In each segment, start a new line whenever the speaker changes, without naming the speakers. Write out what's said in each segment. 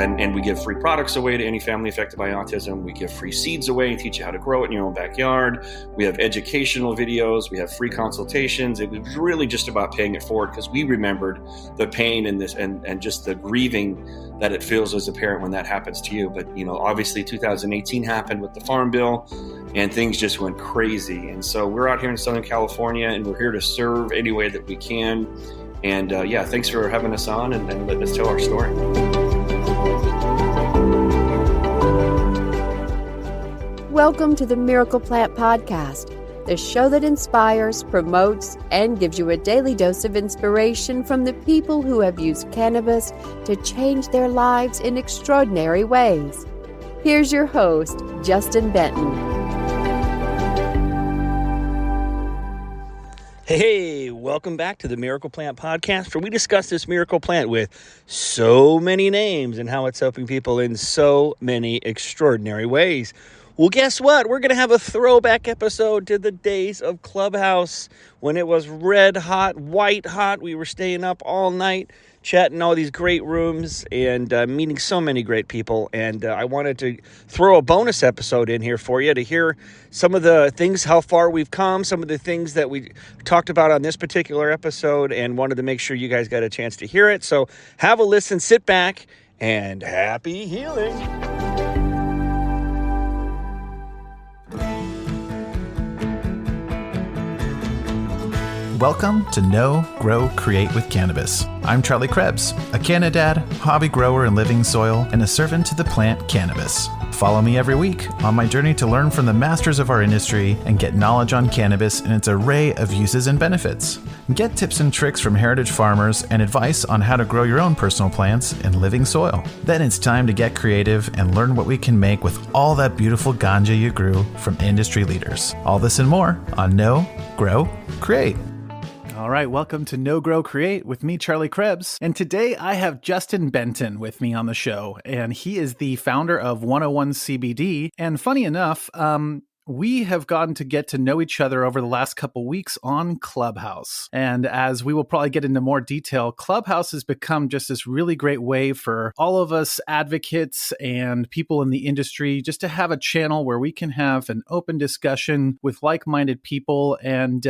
and we give free products away to any family affected by autism. We give free seeds away and teach you how to grow it in your own backyard. We have educational videos. We have free consultations. It was really just about paying it forward because we remembered the pain in this and just the grieving that it feels as a parent when that happens to you. But, obviously 2018 happened with the Farm Bill and things just went crazy. And so we're out here in Southern California and we're here to serve any way that we can. And thanks for having us on and letting us tell our story.
Welcome to the Miracle Plant Podcast, the show that inspires, promotes, and gives you a daily dose of inspiration from the people who have used cannabis to change their lives in extraordinary ways. Here's your host, Justin Benton.
Hey, welcome back to the Miracle Plant Podcast, where we discuss this miracle plant with so many names and how it's helping people in so many extraordinary ways. Well, guess what? We're going to have a throwback episode to the days of Clubhouse when it was red hot, white hot. We were staying up all night, chatting in all these great rooms and meeting so many great people. And I wanted to throw a bonus episode in here for you to hear some of the things, how far we've come, some of the things that we talked about on this particular episode, and wanted to make sure you guys got a chance to hear it. So have a listen, sit back, and happy healing.
Welcome to Know, Grow, Create with Cannabis. I'm Charlie Krebs, a Canadad, hobby grower in living soil, and a servant to the plant cannabis. Follow me every week on my journey to learn from the masters of our industry and get knowledge on cannabis and its array of uses and benefits. Get tips and tricks from heritage farmers and advice on how to grow your own personal plants in living soil. Then it's time to get creative and learn what we can make with all that beautiful ganja you grew from industry leaders. All this and more on Know, Grow, Create. All right, welcome to Know, Grow, Create with me, Charlie Krebs. And today I have Justin Benton with me on the show, and he is the founder of 101 CBD. And funny enough, we have gotten to get to know each other over the last couple weeks on Clubhouse. And as we will probably get into more detail, Clubhouse has become just this really great way for all of us advocates and people in the industry just to have a channel where we can have an open discussion with like-minded people. And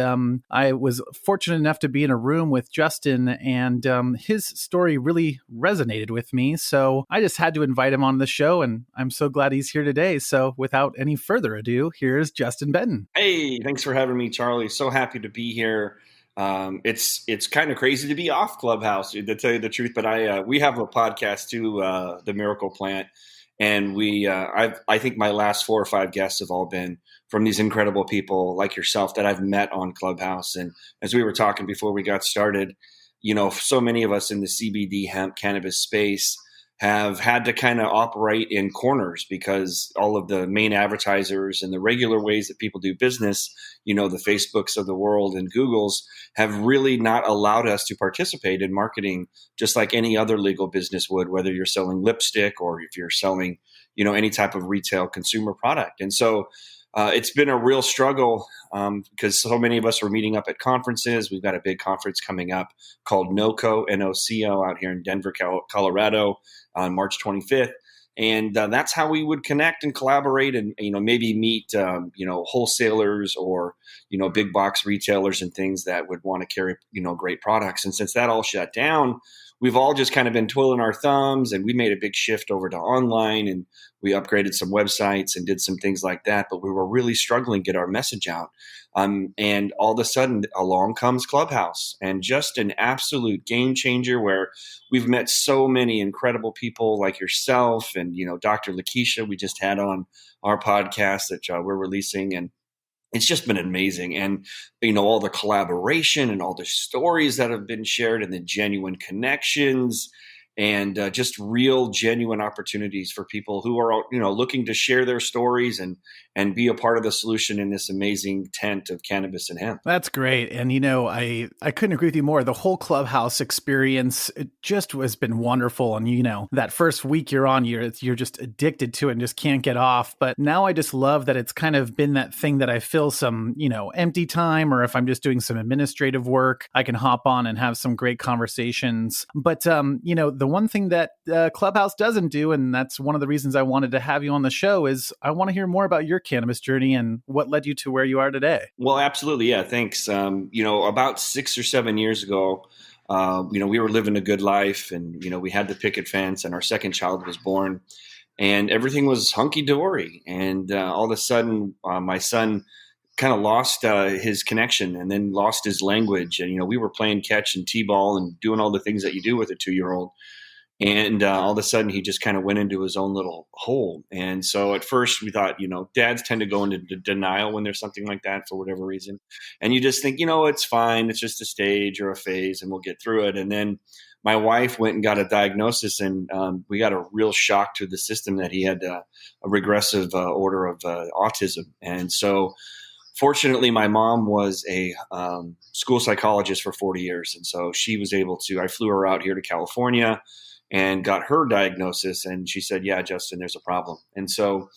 I was fortunate enough to be in a room with Justin, and his story really resonated with me. So I just had to invite him on the show, and I'm so glad he's here today. So without any further ado, here's Justin Benton.
Hey, thanks for having me, Charlie. So happy to be here. It's kind of crazy to be off Clubhouse, to tell you the truth. But we have a podcast too, The Miracle Plant, and I think my last 4 or 5 guests have all been from these incredible people like yourself that I've met on Clubhouse. And as we were talking before we got started, so many of us in the CBD hemp cannabis space have had to kind of operate in corners because all of the main advertisers and the regular ways that people do business, the Facebooks of the world and Googles, have really not allowed us to participate in marketing just like any other legal business would, whether you're selling lipstick or if you're selling, any type of retail consumer product. And so it's been a real struggle because so many of us were meeting up at conferences. We've got a big conference coming up called NOCO, N-O-C-O, out here in Denver, Colorado on March 25th. And that's how we would connect and collaborate and, maybe meet, wholesalers or, big box retailers and things that would want to carry, great products. And since that all shut down, we've all just kind of been twiddling our thumbs, and we made a big shift over to online, and we upgraded some websites and did some things like that. But we were really struggling to get our message out. And all of a sudden along comes Clubhouse, and just an absolute game changer where we've met so many incredible people like yourself and, Dr. Lakeisha we just had on our podcast that we're releasing. And it's just been amazing. And, all the collaboration and all the stories that have been shared and the genuine connections and just real genuine opportunities for people who are, looking to share their stories and be a part of the solution in this amazing tent of cannabis and hemp.
That's great. And, I couldn't agree with you more. The whole Clubhouse experience, it just has been wonderful. And, that first week you're on, you're just addicted to it and just can't get off. But now I just love that it's kind of been that thing that I feel some, empty time, or if I'm just doing some administrative work, I can hop on and have some great conversations. But, the one thing that Clubhouse doesn't do, and that's one of the reasons I wanted to have you on the show, is I want to hear more about your cannabis journey and what led you to where you are today.
Well, absolutely. Yeah, thanks. About 6 or 7 years ago, we were living a good life, and, we had the picket fence, and our second child was born, and everything was hunky-dory. And all of a sudden, my son kind of lost his connection and then lost his language. And, we were playing catch and t-ball and doing all the things that you do with a 2-year-old. And all of a sudden, he just kind of went into his own little hole. And so at first we thought, dads tend to go into denial when there's something like that for whatever reason. And you just think, it's fine. It's just a stage or a phase and we'll get through it. And then my wife went and got a diagnosis, and we got a real shock to the system that he had a regressive order of autism. And so fortunately, my mom was a school psychologist for 40 years. And so she was able to, I flew her out here to California and got her diagnosis. And she said, yeah, Justin, there's a problem. And so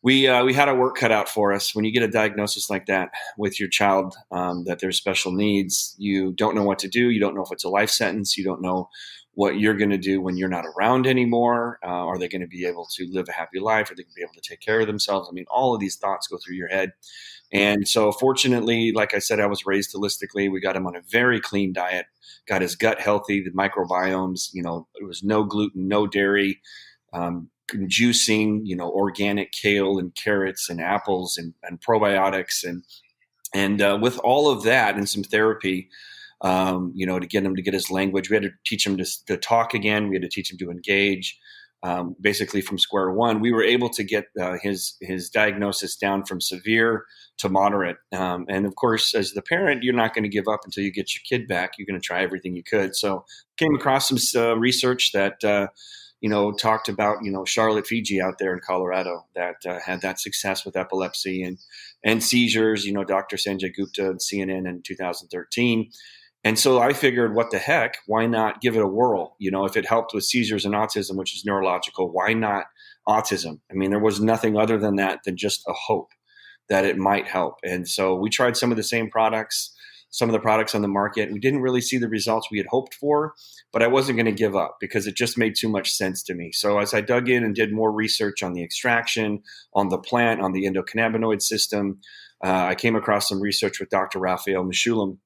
we had our work cut out for us. When you get a diagnosis like that with your child, that there's special needs, you don't know what to do. You don't know if it's a life sentence. You don't know what you're going to do when you're not around anymore. Are they going to be able to live a happy life? Are they going to be able to take care of themselves? I mean, all of these thoughts go through your head. And so fortunately, like I said, I was raised holistically. We got him on a very clean diet, got his gut healthy, the microbiomes, it was no gluten, no dairy, juicing, organic kale and carrots and apples and probiotics. And with all of that and some therapy, to get him to get his language, we had to teach him to talk again. We had to teach him to engage. Basically from square one, we were able to get his diagnosis down from severe to moderate. And of course, as the parent, you're not going to give up until you get your kid back. You're going to try everything you could. So came across some research that, talked about, Charlotte, Fiji out there in Colorado that had that success with epilepsy and seizures, Dr. Sanjay Gupta and CNN in 2013. And so I figured, what the heck, why not give it a whirl? If it helped with seizures and autism, which is neurological, why not autism? I mean, there was nothing other than that, than just a hope that it might help. And so we tried some of the same products, some of the products on the market. We didn't really see the results we had hoped for, but I wasn't going to give up because it just made too much sense to me. So as I dug in and did more research on the extraction, on the plant, on the endocannabinoid system, I came across some research with Dr. Raphael Mechoulam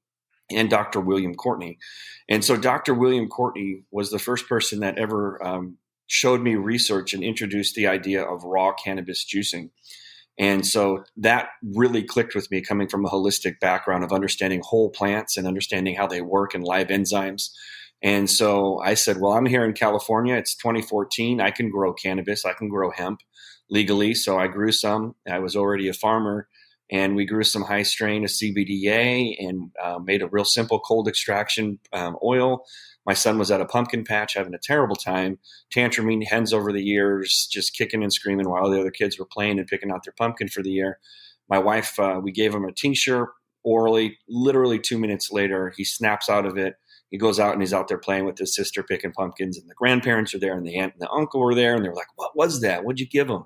and Dr. William Courtney. And so Dr. William Courtney was the first person that ever showed me research and introduced the idea of raw cannabis juicing. And so that really clicked with me, coming from a holistic background of understanding whole plants and understanding how they work and live enzymes. And so I said, well, I'm here in California. It's 2014. I can grow cannabis. I can grow hemp legally. So I grew some. I was already a farmer. And we grew some high strain of CBDA and made a real simple cold extraction oil. My son was at a pumpkin patch having a terrible time, tantruming hens over the years, just kicking and screaming while the other kids were playing and picking out their pumpkin for the year. My wife, we gave him a tincture orally. Literally 2 minutes later, he snaps out of it. He goes out and he's out there playing with his sister picking pumpkins, and the grandparents are there and the aunt and the uncle were there. And they were like, what was that? What'd you give him?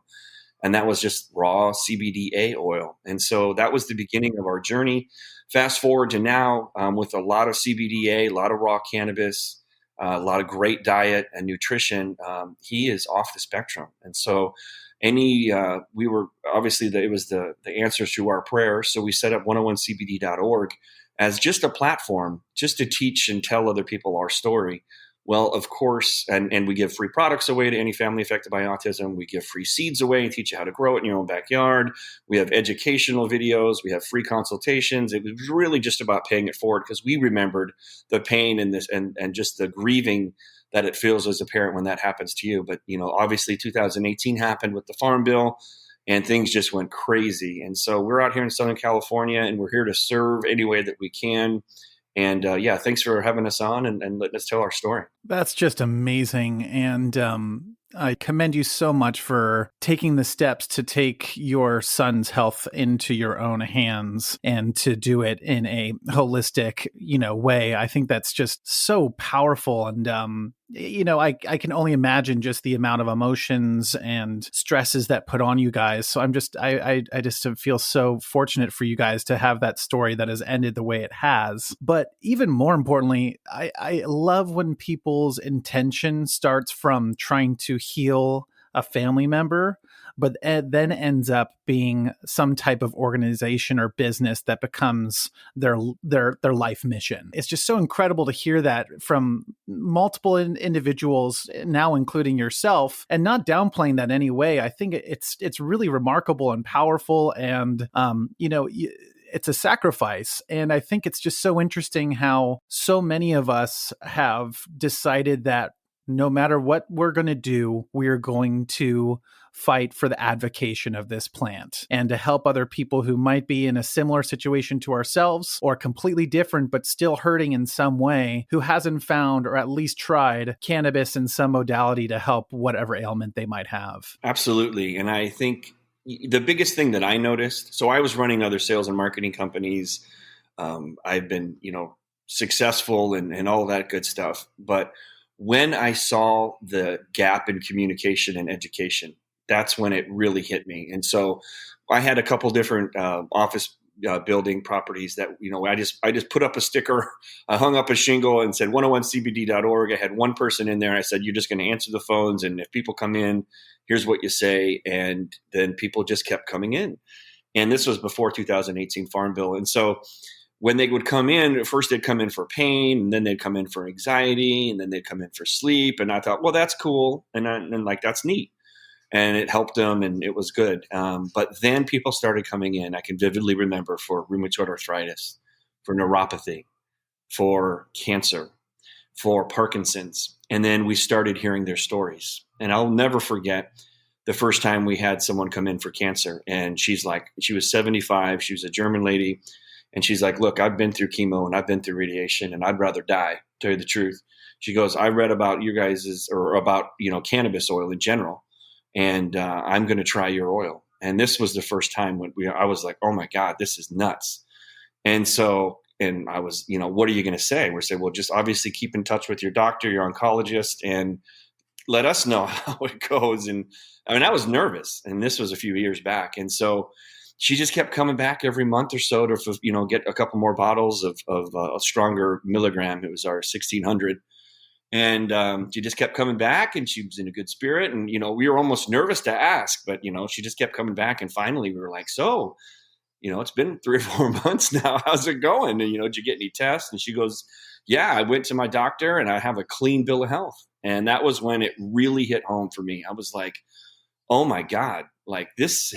And that was just raw CBDA oil. And so that was the beginning of our journey. Fast forward to now, with a lot of CBDA, a lot of raw cannabis, a lot of great diet and nutrition, he is off the spectrum. And so we were obviously, it was the answers to our prayers. So we set up 101cbd.org as just a platform just to teach and tell other people our story. Well, of course, and we give free products away to any family affected by autism. We give free seeds away and teach you how to grow it in your own backyard. We have educational videos. We have free consultations. It was really just about paying it forward because we remembered the pain in this and just the grieving that it feels as a parent when that happens to you. But, obviously 2018 happened with the Farm Bill and things just went crazy. And so we're out here in Southern California and we're here to serve any way that we can. And thanks for having us on and letting us tell our story.
That's just amazing. And I commend you so much for taking the steps to take your son's health into your own hands and to do it in a holistic, way. I think that's just so powerful. And I can only imagine just the amount of emotions and stresses that put on you guys. So I just feel so fortunate for you guys to have that story that has ended the way it has. But even more importantly, I love when people's intention starts from trying to heal a family member, but then ends up being some type of organization or business that becomes their life mission. It's just so incredible to hear that from multiple individuals, now including yourself, and not downplaying that in any way. I think it's really remarkable and powerful, and it's a sacrifice. And I think it's just so interesting how so many of us have decided that no matter what we're going to do, we're going to fight for the advocacy of this plant and to help other people who might be in a similar situation to ourselves or completely different, but still hurting in some way, who hasn't found or at least tried cannabis in some modality to help whatever ailment they might have.
Absolutely. And I think the biggest thing that I noticed, so I was running other sales and marketing companies. I've been, successful and all that good stuff. But when I saw the gap in communication and education, that's when it really hit me. And so I had a couple different office building properties that, I just put up a sticker, I hung up a shingle and said 101cbd.org. I had one person in there. And I said, you're just going to answer the phones. And if people come in, here's what you say. And then people just kept coming in. And this was before 2018 Farm Bill. And so when they would come in, first they'd come in for pain, and then they'd come in for anxiety, and then they'd come in for sleep. And I thought, well, that's cool. And that's neat. And it helped them, and it was good. But then people started coming in. I can vividly remember for rheumatoid arthritis, for neuropathy, for cancer, for Parkinson's. And then we started hearing their stories. And I'll never forget the first time we had someone come in for cancer. And she was 75. She was a German lady. And she's like, look, I've been through chemo and I've been through radiation and I'd rather die, tell you the truth. She goes, I read about you guys or about, cannabis oil in general. And I'm going to try your oil. And this was the first time when I was like, oh my God, this is nuts. And so, and I was, what are you going to say? We're saying, well, just obviously keep in touch with your doctor, your oncologist, and let us know how it goes. And I was nervous, and this was a few years back. And so she just kept coming back every month or so to, get a couple more bottles of a stronger milligram. It was our 1600. And she just kept coming back, and she was in a good spirit. And, we were almost nervous to ask, but, she just kept coming back. And finally we were like, so, it's been 3 or 4 months now. How's it going? And, did you get any tests? And she goes, yeah, I went to my doctor and I have a clean bill of health. And that was when it really hit home for me. I was like, oh my God, like there's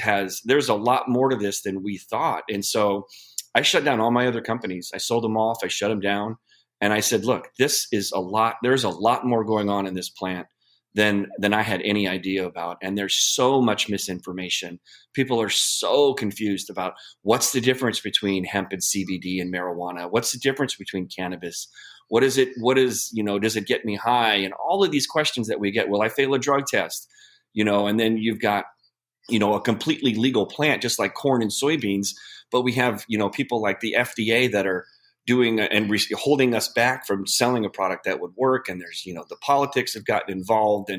a lot more to this than we thought. And so I shut down all my other companies. I sold them off. I shut them down. And I said, look, there's a lot more going on in this plant than I had any idea about. And there's so much misinformation. People are so confused about what's the difference between hemp and CBD and marijuana? What's the difference between cannabis? Does it get me high? And all of these questions that we get, will I fail a drug test? And then you've got, a completely legal plant, just like corn and soybeans. But we have, people like the FDA that are doing and holding us back from selling a product that would work. And there's, the politics have gotten involved,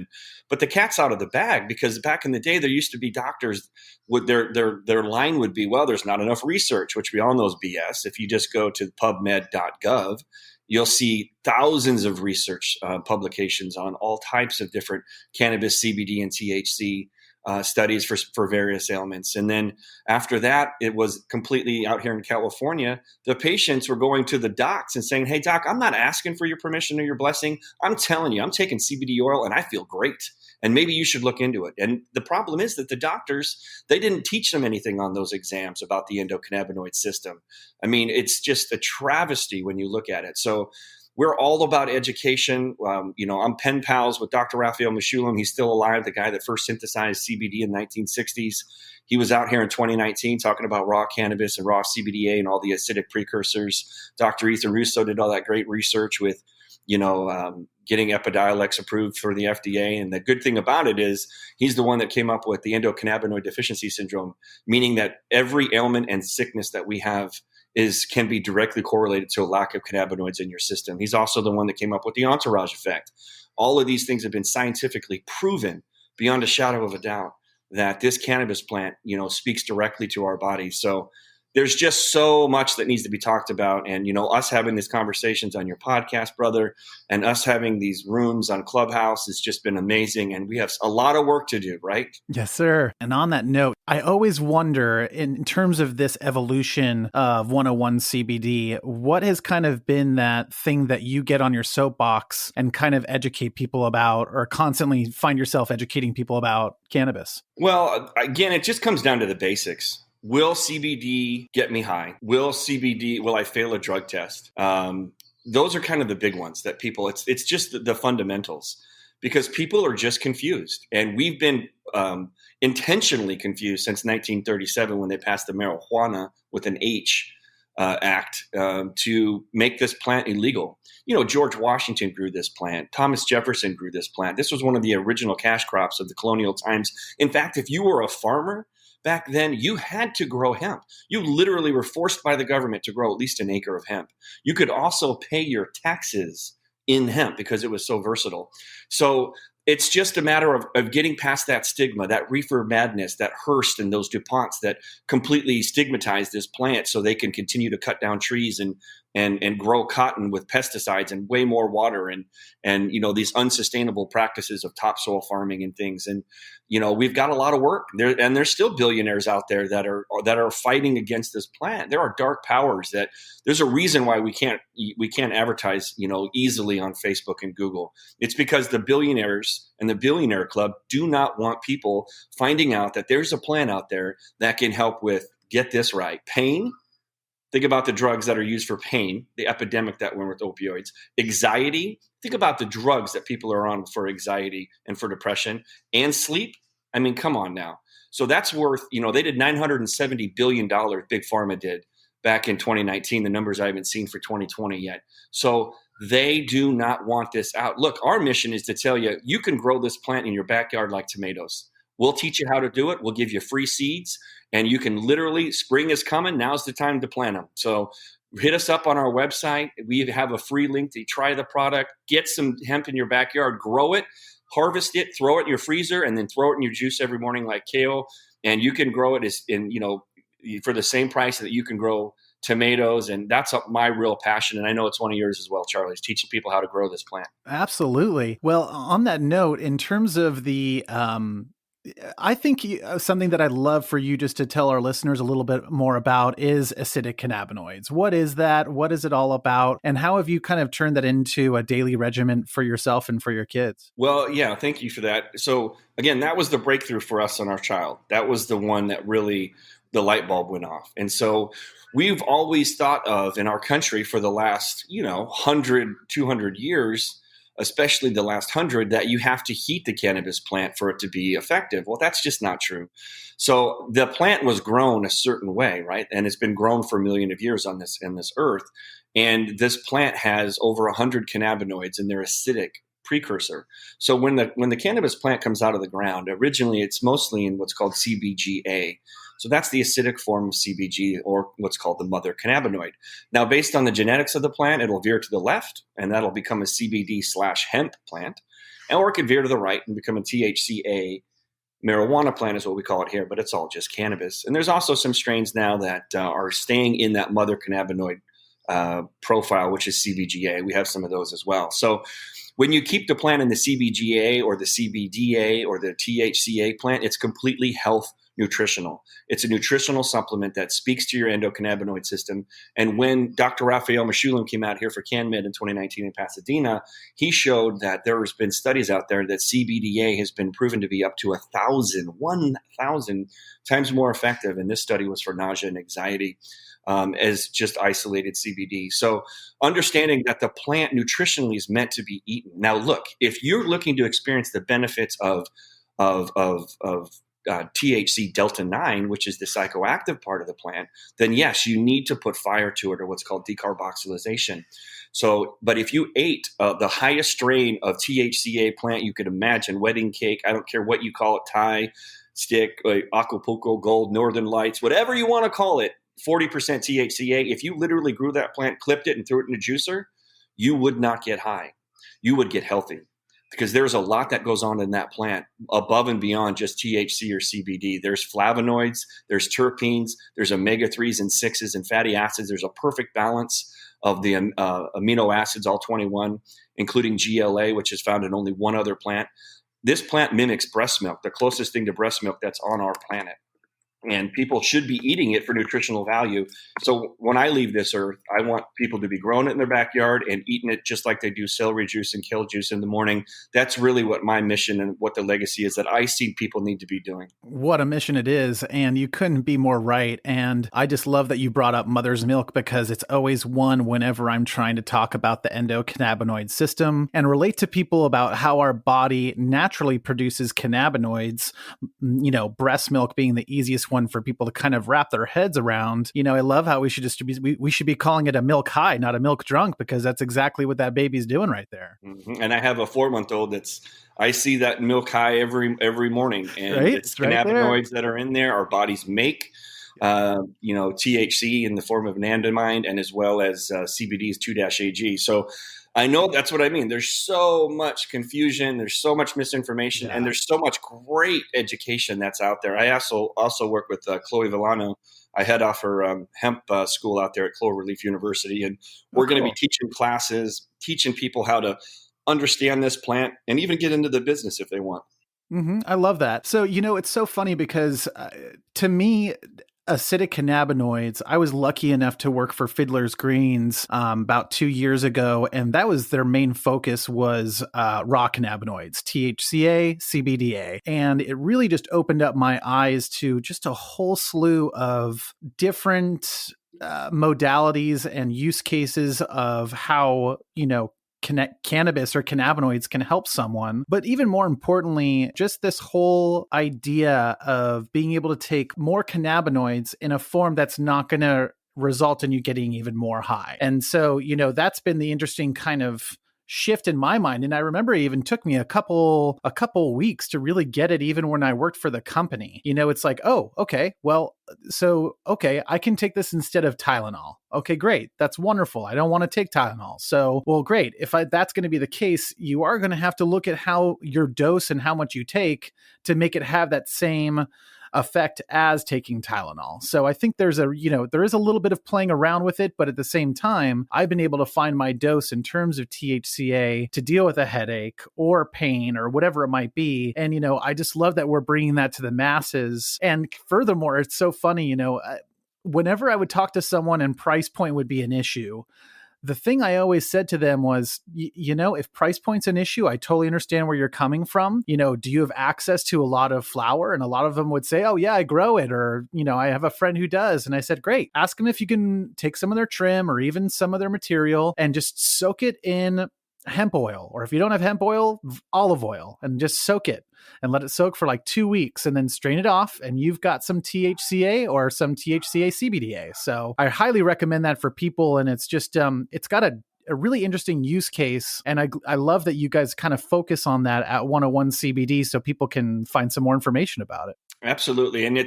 but the cat's out of the bag, because back in the day, there used to be doctors would their line would be, well, there's not enough research, which we all know is BS. If you just go to pubmed.gov, you'll see thousands of research publications on all types of different cannabis, CBD, and THC studies for various ailments. And then after that, it was completely out here in California. The patients were going to the docs and saying, hey, doc, I'm not asking for your permission or your blessing. I'm telling you, I'm taking CBD oil and I feel great. And maybe you should look into it. And the problem is that the doctors, they didn't teach them anything on those exams about the endocannabinoid system. I mean, it's just a travesty when you look at it. So we're all about education. I'm pen pals with Dr. Raphael Mechoulam. He's still alive, the guy that first synthesized CBD in the 1960s. He was out here in 2019 talking about raw cannabis and raw CBDA and all the acidic precursors. Dr. Ethan Russo did all that great research with, getting Epidiolex approved for the FDA. And the good thing about it is he's the one that came up with the endocannabinoid deficiency syndrome, meaning that every ailment and sickness that we have can be directly correlated to a lack of cannabinoids in your system. He's also the one that came up with the entourage effect. all of these things have been scientifically proven beyond a shadow of a doubt that this cannabis plant, speaks directly to our bodies. So there's just so much that needs to be talked about. And, us having these conversations on your podcast, brother, and us having these rooms on Clubhouse has just been amazing. And we have a lot of work to do, right?
Yes, sir. And on that note, I always wonder, in terms of this evolution of 101 CBD, what has kind of been that thing that you get on your soapbox and kind of educate people about, or constantly find yourself educating people about cannabis?
Well, again, it just comes down to the basics. Will CBD get me high? Will I fail a drug test? Those are kind of the big ones that people, it's just the fundamentals, because people are just confused. And we've been intentionally confused since 1937 when they passed the Marijuana with an H Act to make this plant illegal. George Washington grew this plant. Thomas Jefferson grew this plant. This was one of the original cash crops of the colonial times. In fact, if you were a farmer back then, you had to grow hemp. You literally were forced by the government to grow at least an acre of hemp. You could also pay your taxes in hemp because it was so versatile. So it's just a matter of getting past that stigma, that reefer madness, that Hearst and those DuPonts that completely stigmatized this plant so they can continue to cut down trees and grow cotton with pesticides and way more water and these unsustainable practices of topsoil farming and things. And we've got a lot of work there, and there's still billionaires out there that are fighting against this plant. There are dark powers that there's a reason why we can't advertise easily on Facebook and Google. It's because the billionaires and the billionaire club do not want people finding out that there's a plant out there that can help with, get this right, pain. Think about the drugs that are used for pain, the epidemic that went with opioids. Anxiety, think about the drugs that people are on for anxiety and for depression, and sleep. I mean, come on now. So that's worth, they did $970 billion, Big Pharma did, back in 2019, the numbers I haven't seen for 2020 yet. So they do not want this out. Look, our mission is to tell you, you can grow this plant in your backyard like tomatoes. We'll teach you how to do it. We'll give you free seeds, and you can literally, spring is coming. Now's the time to plant them. So hit us up on our website. We have a free link to try the product, get some hemp in your backyard, grow it, harvest it, throw it in your freezer, and then throw it in your juice every morning like kale. And you can grow it for the same price that you can grow tomatoes. And that's my real passion. And I know it's one of yours as well, Charlie, is teaching people how to grow this plant.
Absolutely. Well, on that note, in terms of the, I think something that I'd love for you just to tell our listeners a little bit more about is acidic cannabinoids. What is that? What is it all about? And how have you kind of turned that into a daily regimen for yourself and for your kids?
Well, yeah, thank you for that. So again, that was the breakthrough for us on our child. That was the one that really, the light bulb went off. And so we've always thought of in our country for the last, 100, 200 years, especially the last 100, that you have to heat the cannabis plant for it to be effective. Well, that's just not true. So the plant was grown a certain way, right? And it's been grown for a million of years on this earth. And this plant has over 100 cannabinoids, and they're acidic precursor. So when the cannabis plant comes out of the ground, originally it's mostly in what's called CBGA. So that's the acidic form of CBG, or what's called the mother cannabinoid. Now, based on the genetics of the plant, it'll veer to the left, and that'll become a CBD/hemp plant. Or it could veer to the right and become a THCA marijuana plant is what we call it here, but it's all just cannabis. And there's also some strains now that are staying in that mother cannabinoid profile, which is CBGA. We have some of those as well. So when you keep the plant in the CBGA or the CBDA or the THCA plant, it's completely health nutritional. It's a nutritional supplement that speaks to your endocannabinoid system. And when Dr. Raphael Mechoulam came out here for CanMed in 2019 in Pasadena, he showed that there has been studies out there that CBDA has been proven to be up to 1,000 times more effective. And this study was for nausea and anxiety as just isolated CBD. So understanding that the plant nutritionally is meant to be eaten. Now, look, if you're looking to experience the benefits of THC delta 9, which is the psychoactive part of the plant, then yes, you need to put fire to it, or what's called decarboxylation. So, but if you ate the highest strain of THCA plant you could imagine, wedding cake, I don't care what you call it, Thai stick, Acapulco Gold, Northern Lights, whatever you want to call it, 40% THCA, if you literally grew that plant, clipped it, and threw it in a juicer, you would not get high. You would get healthy. because there's a lot that goes on in that plant above and beyond just THC or CBD. There's flavonoids, there's terpenes, there's omega-3s and 6s and fatty acids. There's a perfect balance of the amino acids, all 21, including GLA, which is found in only one other plant. This plant mimics breast milk, the closest thing to breast milk that's on our planet. And people should be eating it for nutritional value. So when I leave this earth, I want people to be growing it in their backyard and eating it just like they do celery juice and kale juice in the morning. That's really what my mission and what the legacy is that I see people need to be doing.
What a mission it is. And you couldn't be more right. And I just love that you brought up mother's milk, because it's always one whenever I'm trying to talk about the endocannabinoid system and relate to people about how our body naturally produces cannabinoids, breast milk being the easiest one for people to kind of wrap their heads around. I love how we should be calling it a milk high, not a milk drunk, because that's exactly what that baby's doing right there.
Mm-hmm. And I have a 4-month-old I see that milk high every morning, and
right?
It's cannabinoids that are in there. Our bodies make, THC in the form of anandamide, and as well as CBD is 2-AG. So I know that's what I mean. There's so much confusion. There's so much misinformation, and there's so much great education that's out there. I also work with Chloe Villano. I head off her hemp school out there at Cloverleaf University, and we're going to be teaching classes, teaching people how to understand this plant and even get into the business if they want.
Mm-hmm. I love that. So, it's so funny because to me, acidic cannabinoids, I was lucky enough to work for Fiddler's Greens about 2 years ago, and that was their main focus was raw cannabinoids, THCA, CBDA. And it really just opened up my eyes to just a whole slew of different modalities and use cases of how, cannabis or cannabinoids can help someone. But even more importantly, just this whole idea of being able to take more cannabinoids in a form that's not going to result in you getting even more high. And so, that's been the interesting kind of shift in my mind. And I remember it even took me a couple weeks to really get it, even when I worked for the company. It's like, oh, okay, well, I can take this instead of Tylenol. Okay, great. That's wonderful. I don't want to take Tylenol. So, well, great. If that's going to be the case, you are going to have to look at how your dose and how much you take to make it have that same effect as taking Tylenol. So I think there is a little bit of playing around with it, but at the same time, I've been able to find my dose in terms of THCA to deal with a headache or pain or whatever it might be. And, I just love that we're bringing that to the masses. And furthermore, it's so funny, whenever I would talk to someone and price point would be an issue, the thing I always said to them was, if price point's an issue, I totally understand where you're coming from. Do you have access to a lot of flower? And a lot of them would say, oh yeah, I grow it. Or, I have a friend who does. And I said, great, ask them if you can take some of their trim or even some of their material and just soak it in hemp oil. Or if you don't have hemp oil, olive oil, and just soak it and let it soak for like 2 weeks and then strain it off. And you've got some THCA or some THCA CBDA. So I highly recommend that for people. And it's just, it's got a really interesting use case. And I love that you guys kind of focus on that at 101 CBD so people can find some more information about it.
Absolutely. And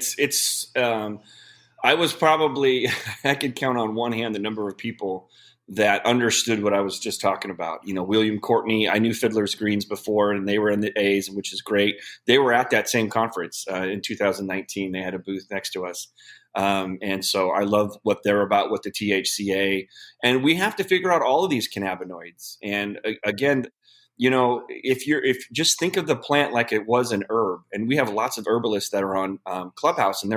I was probably, I could count on one hand the number of people that understood what I was just talking about. William Courtney, I knew Fiddler's Greens before, and they were in the A's, which is great. They were at that same conference in 2019. They had a booth next to us. And so I love what they're about with the THCA. And we have to figure out all of these cannabinoids. And again, if just think of the plant like it was an herb, and we have lots of herbalists that are on Clubhouse, and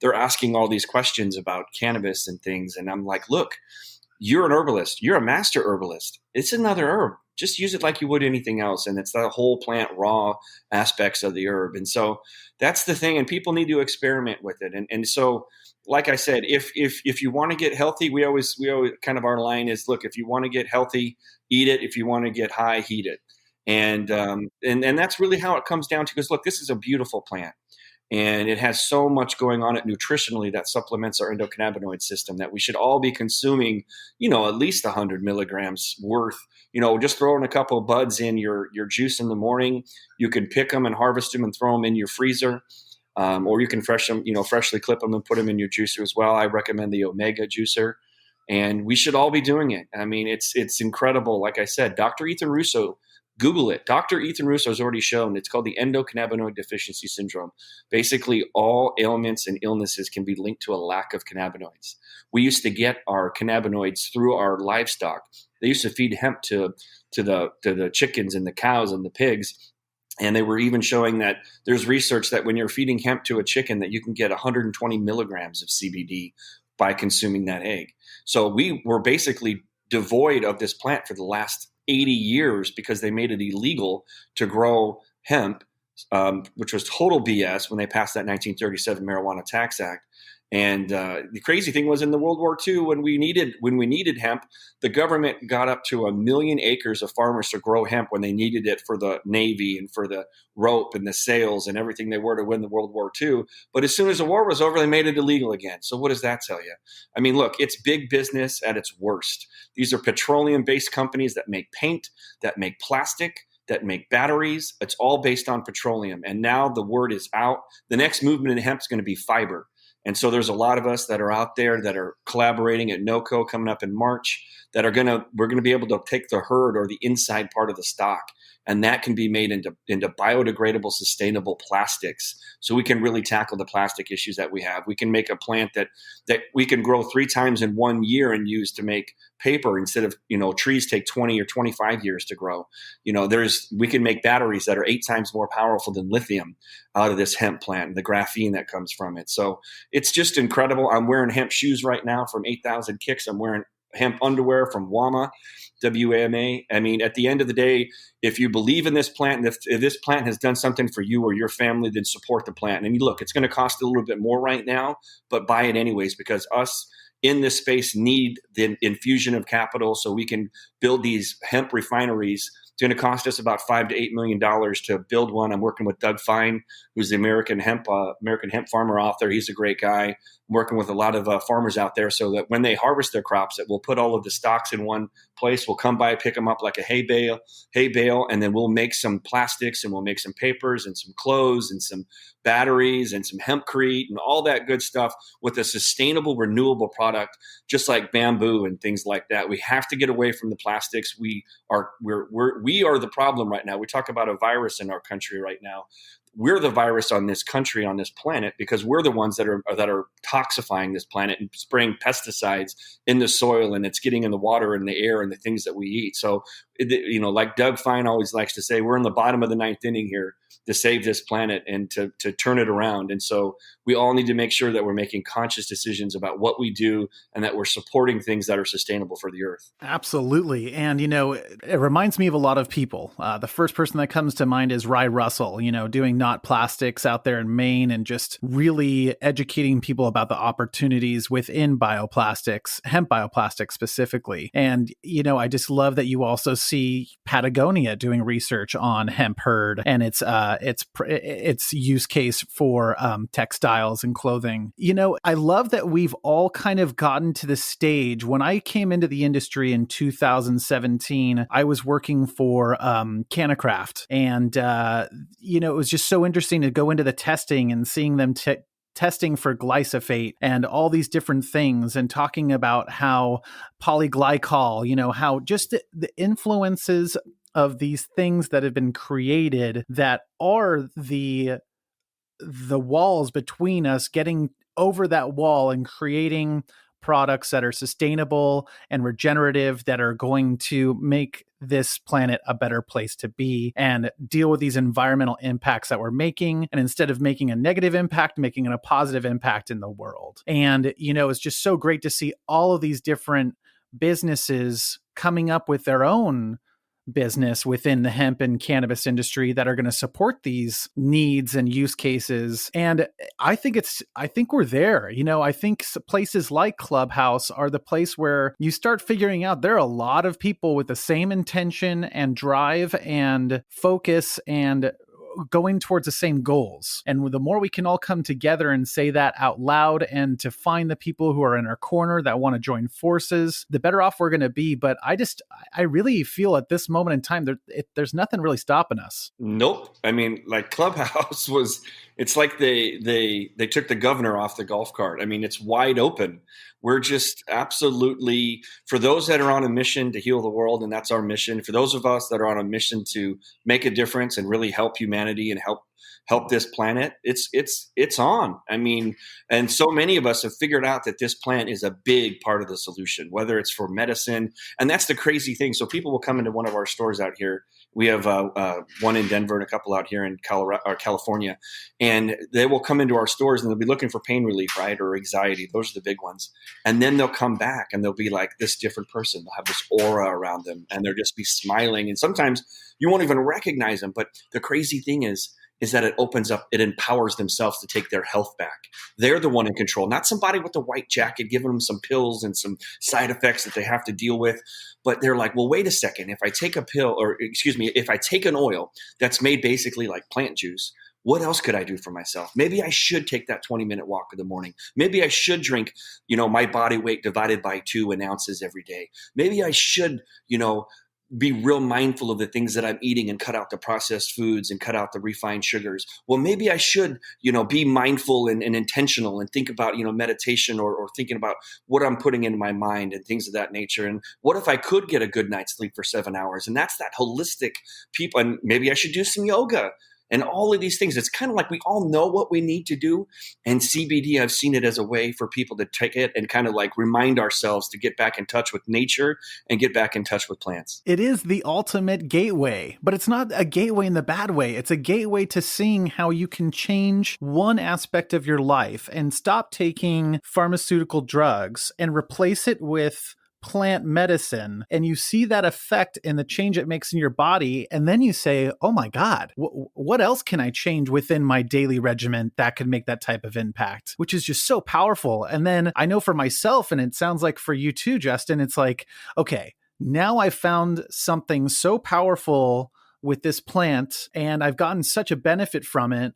they're asking all these questions about cannabis and things. And I'm like, look, you're an herbalist. You're a master herbalist. It's another herb. Just use it like you would anything else. And it's the whole plant raw aspects of the herb. And so that's the thing. And people need to experiment with it. And so, like I said, if you want to get healthy, we always kind of, our line is, look, if you want to get healthy, eat it. If you want to get high, heat it. And that's really how it comes down to, because look, this is a beautiful plant. And it has so much going on it nutritionally that supplements our endocannabinoid system that we should all be consuming, at least 100 milligrams worth. Just throwing a couple of buds in your juice in the morning. You can pick them and harvest them and throw them in your freezer, or you can freshly clip them and put them in your juicer as well. I recommend the Omega juicer, and we should all be doing it. I mean, it's incredible. Like I said, Dr. Ethan Russo Google it. Dr. Ethan Russo has already shown it's called the endocannabinoid deficiency syndrome. Basically, all ailments and illnesses can be linked to a lack of cannabinoids. We used to get our cannabinoids through our livestock. They used to feed hemp to the chickens and the cows and the pigs. And they were even showing that there's research that when you're feeding hemp to a chicken, that you can get 120 milligrams of CBD by consuming that egg. So we were basically devoid of this plant for the last 80 years because they made it illegal to grow hemp, which was total BS when they passed that 1937 Marijuana Tax Act. And the crazy thing was in the World War II, when we needed hemp, the government got up to 1 million acres of farmers to grow hemp when they needed it for the Navy and for the rope and the sails and everything they were to win the World War II. But as soon as the war was over, they made it illegal again. So what does that tell you? I mean, look, it's big business at its worst. These are petroleum-based companies that make paint, that make plastic, that make batteries. It's all based on petroleum. And now the word is out. The next movement in hemp is going to be fiber. And so there's a lot of us that are out there that are collaborating at NOCO coming up in March that we're going to be able to take the herd or the inside part of the stock. And that can be made into biodegradable, sustainable plastics. So we can really tackle the plastic issues that we have. We can make a plant that we can grow 3 times in 1 year and use to make paper instead of, trees take 20 or 25 years to grow. We can make batteries that are 8 times more powerful than lithium out of this hemp plant and the graphene that comes from it. So it's just incredible. I'm wearing hemp shoes right now from 8,000 Kicks. I'm wearing hemp underwear from WAMA, WAMA. I mean, at the end of the day, if you believe in this plant, and if this plant has done something for you or your family, then support the plant. And look, it's going to cost a little bit more right now, but buy it anyways, because us in this space need the infusion of capital so we can build these hemp refineries. It's going to cost us about $5 to $8 million to build one. I'm working with Doug Fine, who's the American hemp farmer author. He's a great guy. I'm working with a lot of farmers out there so that when they harvest their crops, that we'll put all of the stocks in one place. We'll come by, pick them up like a hay bale, and then we'll make some plastics and we'll make some papers and some clothes and some batteries and some hempcrete and all that good stuff with a sustainable, renewable product, just like bamboo and things like that. We have to get away from the plastics. We are the problem right now. We talk about a virus in our country right now. We're the virus on this country, on this planet, because we're the ones that are toxifying this planet and spraying pesticides in the soil, and it's getting in the water and the air and the things that we eat. So, like Doug Fine always likes to say, we're in the bottom of the 9th inning here to save this planet and to turn it around. And so we all need to make sure that we're making conscious decisions about what we do and that we're supporting things that are sustainable for the earth.
Absolutely. And, it reminds me of a lot of people. The first person that comes to mind is Ry Russell, doing Not Plastics out there in Maine and just really educating people about the opportunities within bioplastics, hemp bioplastics specifically. And, I just love that you also see Patagonia doing research on hemp hurd and its use case for textiles and clothing. I love that we've all kind of gotten to the stage. When I came into the industry in 2017, I was working for Cannacraft, and it was just so interesting to go into the testing and seeing them testing for glyphosate and all these different things, and talking about how polyglycol, how just the influences of these things that have been created that are the walls between us, getting over that wall and creating products that are sustainable and regenerative, that are going to make this planet a better place to be and deal with these environmental impacts that we're making. And instead of making a negative impact, making a positive impact in the world. And, it's just so great to see all of these different businesses coming up with their own business within the hemp and cannabis industry that are going to support these needs and use cases. And I think we're there. I think places like Clubhouse are the place where you start figuring out there are a lot of people with the same intention and drive and focus and going towards the same goals. And the more we can all come together and say that out loud, and to find the people who are in our corner that want to join forces, the better off we're going to be. But I really feel at this moment in time, there's nothing really stopping us.
Nope. I mean, like Clubhouse it's like they took the governor off the golf cart. I mean, it's wide open. We're just absolutely, for those that are on a mission to heal the world, and that's our mission. For those of us that are on a mission to make a difference and really help humanity and help this planet, it's on. I mean, and so many of us have figured out that this plant is a big part of the solution, whether it's for medicine. And that's the crazy thing. So people will come into one of our stores out here. We have one in Denver and a couple out here in California, and they will come into our stores and they'll be looking for pain relief, right, or anxiety. Those are the big ones. And then they'll come back and they'll be like this different person. They'll have this aura around them, and they'll just be smiling. And sometimes you won't even recognize them. But the crazy thing is that it opens up, it empowers themselves to take their health back. They're the one in control, not somebody with a white jacket giving them some pills and some side effects that they have to deal with. But they're like, well, wait a second. If I take a pill, or excuse me, if I take an oil that's made basically like plant juice, what else could I do for myself? Maybe I should take that 20-minute walk in the morning. Maybe I should drink, my body weight divided by 2 ounces every day. Maybe I should, be real mindful of the things that I'm eating and cut out the processed foods and cut out the refined sugars. Well, maybe I should, be mindful and intentional and think about, meditation or thinking about what I'm putting into my mind and things of that nature. And what if I could get a good night's sleep for 7 hours? And that's that holistic people. And maybe I should do some yoga. And all of these things, it's kind of like we all know what we need to do. And CBD, I've seen it as a way for people to take it and kind of like remind ourselves to get back in touch with nature and get back in touch with plants.
It is the ultimate gateway, but it's not a gateway in the bad way. It's a gateway to seeing how you can change one aspect of your life and stop taking pharmaceutical drugs and replace it with plant medicine, and you see that effect in the change it makes in your body. And then you say, oh my God, what else can I change within my daily regimen that could make that type of impact, which is just so powerful. And then I know for myself, and it sounds like for you too, Justin, it's like, okay, now I found something so powerful with this plant and I've gotten such a benefit from it.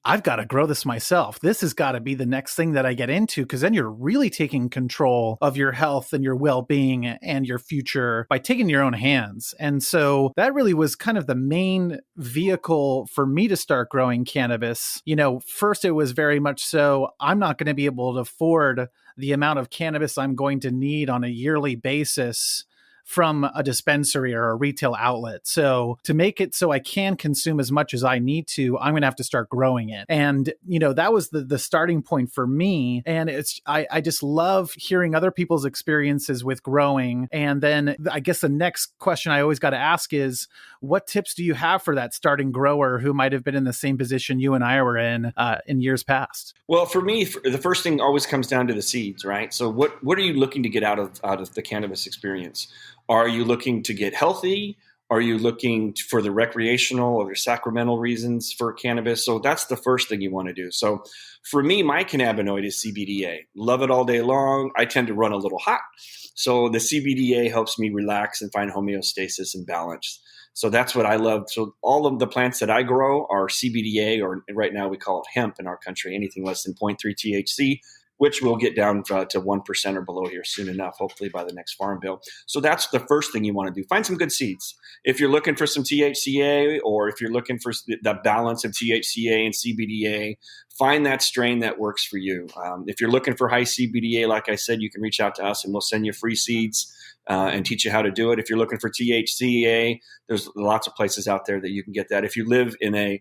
I've got to grow this myself. This has got to be the next thing that I get into, because then you're really taking control of your health and your well-being and your future by taking your own hands. And so that really was kind of the main vehicle for me to start growing cannabis. First it was very much so, I'm not going to be able to afford the amount of cannabis I'm going to need on a yearly basis from a dispensary or a retail outlet. So to make it so I can consume as much as I need to, I'm going to have to start growing it. And, that was the starting point for me. And I just love hearing other people's experiences with growing. And then I guess the next question I always got to ask is, what tips do you have for that starting grower who might have been in the same position you and I were in years past?
Well, for me, the first thing always comes down to the seeds, right? So what are you looking to get out of the cannabis experience? Are you looking to get healthy? Are you looking for the recreational or the sacramental reasons for cannabis? So that's the first thing you want to do. So for me, my cannabinoid is CBDA. Love it all day long. I tend to run a litlittle hot. So the CBDA helps me relax and find homeostasis and balance. So that's what I love. So all of the plants that I grow are CBDA, or right now we call it hemp in our country, anything less than 0.3 THC, which we'll get down to 1% or below here soon enough, hopefully by the next farm bill. So that's the first thing you want to do. Find some good seeds. If you're looking for some THCA, or if you're looking for the balance of THCA and CBDA, find that strain that works for you. If you're looking for high CBDA, like I said, you can reach out to us and we'll send you free seeds and teach you how to do it. If you're looking for THCA, there's lots of places out there that you can get that. If you live in a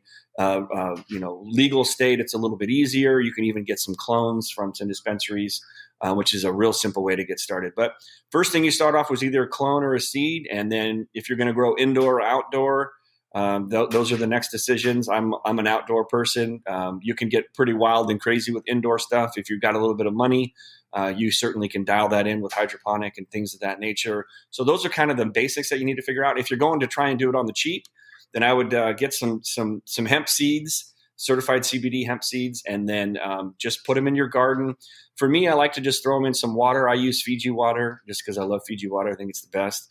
legal state, it's a little bit easier. You can even get some clones from some dispensaries, which is a real simple way to get started. But first thing you start off with either a clone or a seed. And then if you're going to grow indoor or outdoor, those are the next decisions. I'm an outdoor person. You can get pretty wild and crazy with indoor stuff. If you've got a little bit of money, you certainly can dial that in with hydroponic and things of that nature. So those are kind of the basics that you need to figure out. If you're going to try and do it on the cheap, then I would get some hemp seeds, certified CBD hemp seeds, and then just put them in your garden. For me, I like to just throw them in some water. I use Fiji water just because I love Fiji water. I think it's the best.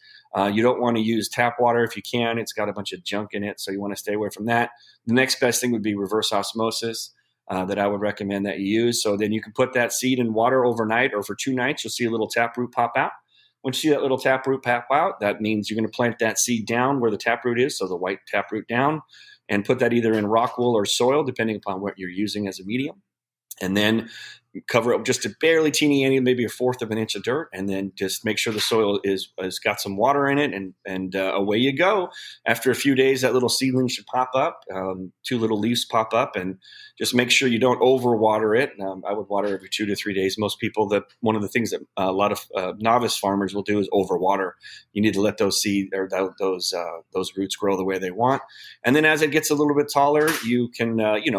You don't want to use tap water if you can. It's got a bunch of junk in it, so you want to stay away from that. The next best thing would be reverse osmosis that I would recommend that you use. So then you can put that seed in water overnight, or for 2 nights, you'll see a little taproot pop out. Once you see that little taproot pop out, that means you're going to plant that seed down where the taproot is, so the white taproot down, and put that either in rock wool or soil, depending upon what you're using as a medium. And then cover up just a barely teeny, maybe 1/4 of an inch of dirt, and then just make sure the soil is got some water in it, and away you go. After a few days, that little seedling should pop up. 2 little leaves pop up, and just make sure you don't overwater it. I would water every 2 to 3 days. Most people, one of the things that a lot of novice farmers will do is overwater. You need to let those those roots grow the way they want, and then as it gets a little bit taller, you can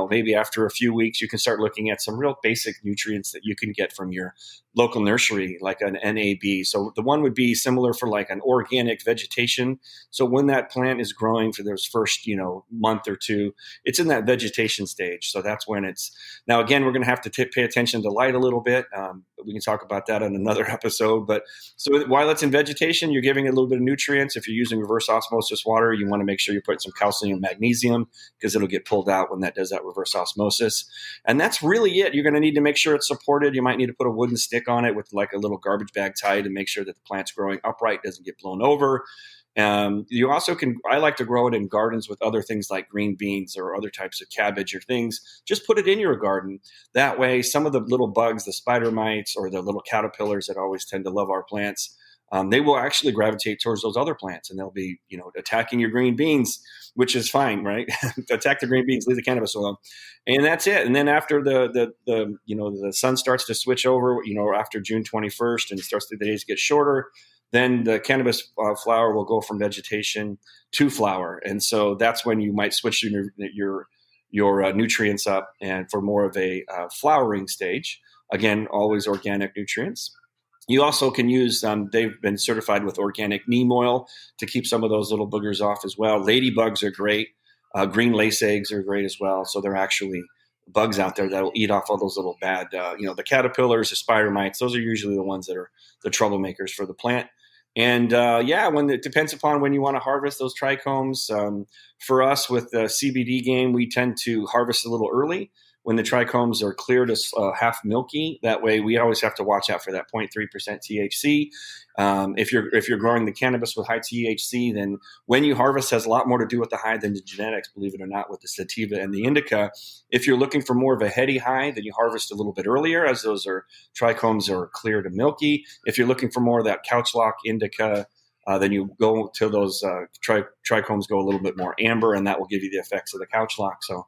maybe after a few weeks you can start looking at some real basic nutrients that you can get from your local nursery, like an NAB. So the one would be similar for like an organic vegetation. So when that plant is growing for those first, month or two, it's in that vegetation stage. So that's when it's, now again, we're going to have to pay attention to light a little bit. We can talk about that on another episode. But so while it's in vegetation, you're giving it a little bit of nutrients. If you're using reverse osmosis water, you want to make sure you put some calcium and magnesium, because it'll get pulled out when that does that reverse osmosis. And that's really it. You're going to need to make sure it's supported. You might need to put a wooden stick on it with like a little garbage bag tie to make sure that the plant's growing upright, doesn't get blown over. You also I like to grow it in gardens with other things like green beans or other types of cabbage or things. Just put it in your garden. That way, some of the little bugs, the spider mites or the little caterpillars that always tend to love our plants, they will actually gravitate towards those other plants, and they'll be, attacking your green beans, which is fine, right? Attack the green beans, leave the cannabis alone, and that's it. And then after the sun starts to switch over, after June 21st, and the days get shorter, then the cannabis flower will go from vegetation to flower, and so that's when you might switch your nutrients up, and for more of a flowering stage. Again, always organic nutrients. You also can use, they've been certified with organic neem oil to keep some of those little boogers off as well. Ladybugs are great. Green lace eggs are great as well. So they're actually bugs out there that will eat off all those little bad, the caterpillars, the spider mites. Those are usually the ones that are the troublemakers for the plant. And when it depends upon when you want to harvest those trichomes. For us with the CBD game, we tend to harvest a little early when the trichomes are clear to half milky. That way, we always have to watch out for that 0.3% THC. If you're growing the cannabis with high THC, then when you harvest has a lot more to do with the high than the genetics, believe it or not, with the sativa and the indica. If you're looking for more of a heady high, then you harvest a little bit earlier, as those trichomes are clear to milky. If you're looking for more of that couch lock indica, then you go to those trichomes go a little bit more amber, and that will give you the effects of the couch lock. So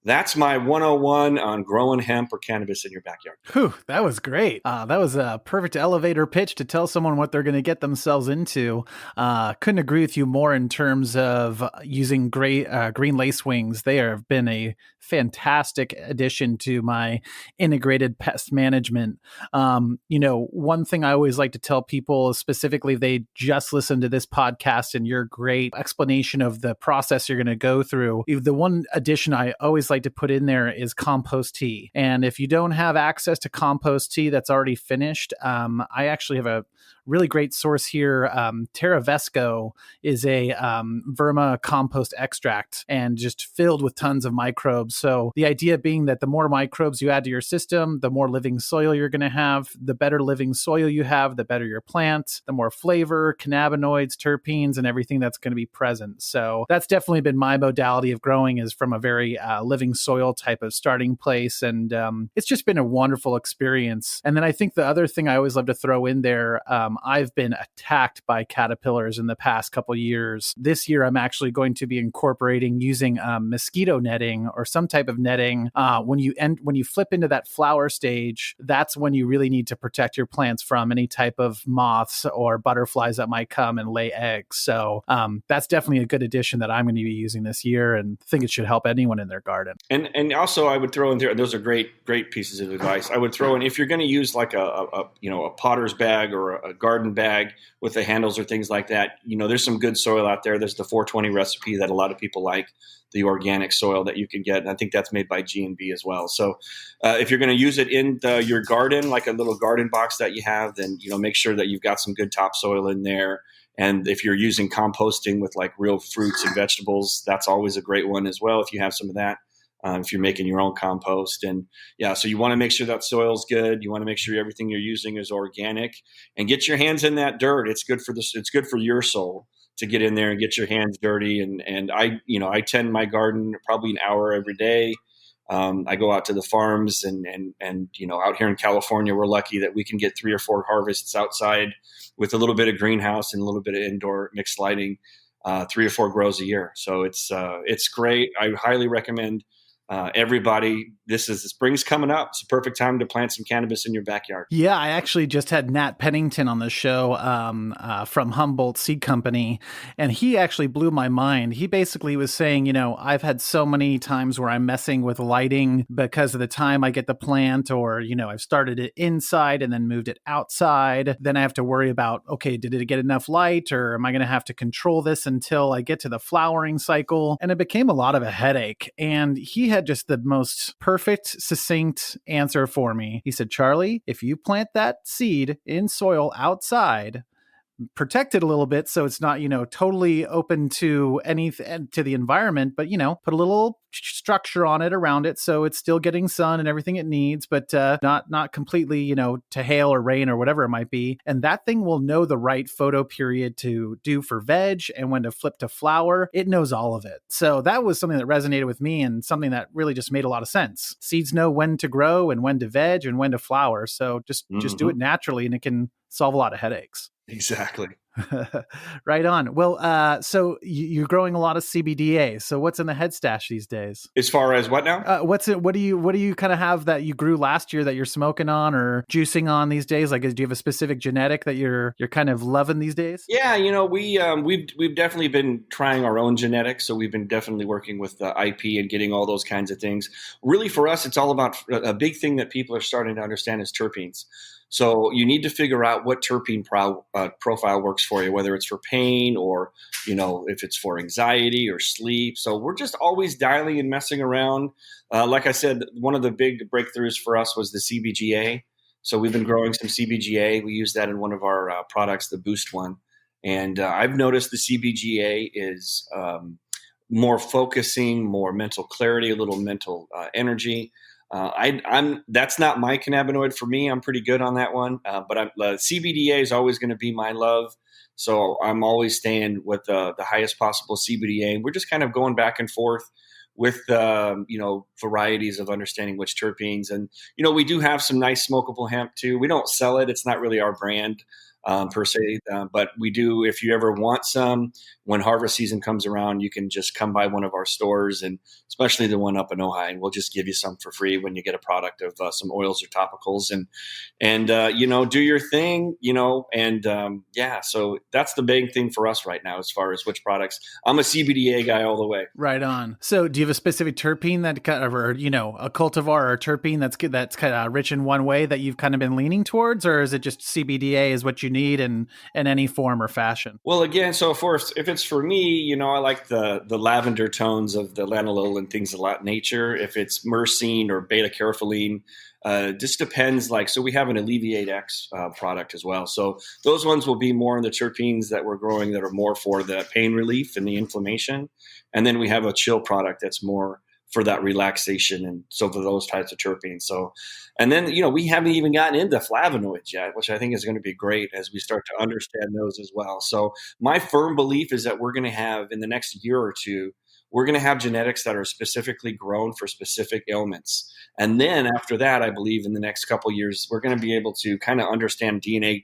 that's my 101 on growing hemp or cannabis in your backyard.
Whew, that was great. That was a perfect elevator pitch to tell someone what they're going to get themselves into. Couldn't agree with you more in terms of using green lacewings. They have been a fantastic addition to my integrated pest management. One thing I always like to tell people, specifically if they just listen to this podcast and your great explanation of the process you're going to go through, the one addition I always like to put in there is compost tea. And if you don't have access to compost tea that's already finished, I actually have a really great source here. Terra Vesco is a verma compost extract and just filled with tons of microbes. So the idea being that the more microbes you add to your system, the more living soil you're going to have. The better living soil you have, the better your plant, the more flavor, cannabinoids, terpenes, and everything that's going to be present. So that's definitely been my modality of growing, is from a very living soil type of starting place. And it's just been a wonderful experience. And then I think the other thing I always love to throw in there, I've been attacked by caterpillars in the past couple of years. This year, I'm actually going to be incorporating using mosquito netting or some type of netting. When you flip into that flower stage, that's when you really need to protect your plants from any type of moths or butterflies that might come and lay eggs. So that's definitely a good addition that I'm going to be using this year, and think it should help anyone in their garden.
And also, I would throw in there, those are great pieces of advice. I would throw in, if you're going to use like a potter's bag or a garden bag with the handles or things like that, there's some good soil out there. There's the 420 recipe that a lot of people like, the organic soil that you can get. And I think that's made by G&B as well. So if you're going to use it in your garden, like a little garden box that you have, then, make sure that you've got some good topsoil in there. And if you're using composting with like real fruits and vegetables, that's always a great one as well, if you have some of that. If you're making your own compost. And so you want to make sure that soil's good. You want to make sure everything you're using is organic, and get your hands in that dirt. It's good for it's good for your soul to get in there and get your hands dirty. And I tend my garden probably an hour every day. I go out to the farms and out here in California, we're lucky that we can get 3 or 4 harvests outside with a little bit of greenhouse and a little bit of indoor mixed lighting, 3 or 4 grows a year. So it's great. I highly recommend everybody. Spring's coming up. It's a perfect time to plant some cannabis in your backyard.
Yeah, I actually just had Nat Pennington on the show from Humboldt Seed Company, and he actually blew my mind. He basically was saying, I've had so many times where I'm messing with lighting because of the time I get the plant, or, I've started it inside and then moved it outside. Then I have to worry about, okay, did it get enough light, or am I going to have to control this until I get to the flowering cycle? And it became a lot of a headache. And he had just the most perfect, succinct answer for me. He said, Charlie, if you plant that seed in soil outside, protect it a little bit so it's not, totally open to to the environment, but, put a little structure on it around it so it's still getting sun and everything it needs, but not completely, to hail or rain or whatever it might be. And that thing will know the right photo period to do for veg and when to flip to flower. It knows all of it. So that was something that resonated with me and something that really just made a lot of sense. Seeds know when to grow and when to veg and when to flower. So just do it naturally and it can solve a lot of headaches.
Exactly.
Right on. Well, so you're growing a lot of CBDA. So what's in the head stash these days?
As far as what now?
What do you kind of have that you grew last year that you're smoking on or juicing on these days? Like, do you have a specific genetic that you're kind of loving these days?
Yeah, we've definitely been trying our own genetics. So we've been definitely working with the IP and getting all those kinds of things. Really, for us, it's all about a big thing that people are starting to understand is terpenes. So you need to figure out what terpene profile works for you, whether it's for pain or, if it's for anxiety or sleep. So we're just always dialing and messing around. Like I said, one of the big breakthroughs for us was the CBGA. So we've been growing some CBGA. We use that in one of our products, the Boost one. And I've noticed the CBGA is more focusing, more mental clarity, a little mental energy. That's not my cannabinoid for me. I'm pretty good on that one. But CBDA is always going to be my love. So I'm always staying with the highest possible CBDA. We're just kind of going back and forth with, varieties of understanding which terpenes. And, we do have some nice smokable hemp too. We don't sell it. It's not really our brand. Per se, but we do. If you ever want some, when harvest season comes around, you can just come by one of our stores, and especially the one up in Ojai, and we'll just give you some for free when you get a product of some oils or topicals, and do your thing, So that's the big thing for us right now as far as which products. I'm a CBDA guy all the way.
Right on. So do you have a specific terpene that kind of, or a cultivar or a terpene that's kind of rich in one way that you've kind of been leaning towards, or is it just CBDA is what you need in any form or fashion?
Well, again, so if it's for me, I like the lavender tones of the lanolin and things of that nature. If it's myrcene or beta carotene, just depends. So we have an Alleviate X product as well. So those ones will be more in the terpenes that we're growing that are more for the pain relief and the inflammation. And then we have a chill product that's more for that relaxation and so for those types of terpenes. So, and then, we haven't even gotten into flavonoids yet, which I think is going to be great as we start to understand those as well. So my firm belief is that we're going to have in the next year or two, we're going to have genetics that are specifically grown for specific ailments. And then after that, I believe in the next couple of years, we're going to be able to kind of understand DNA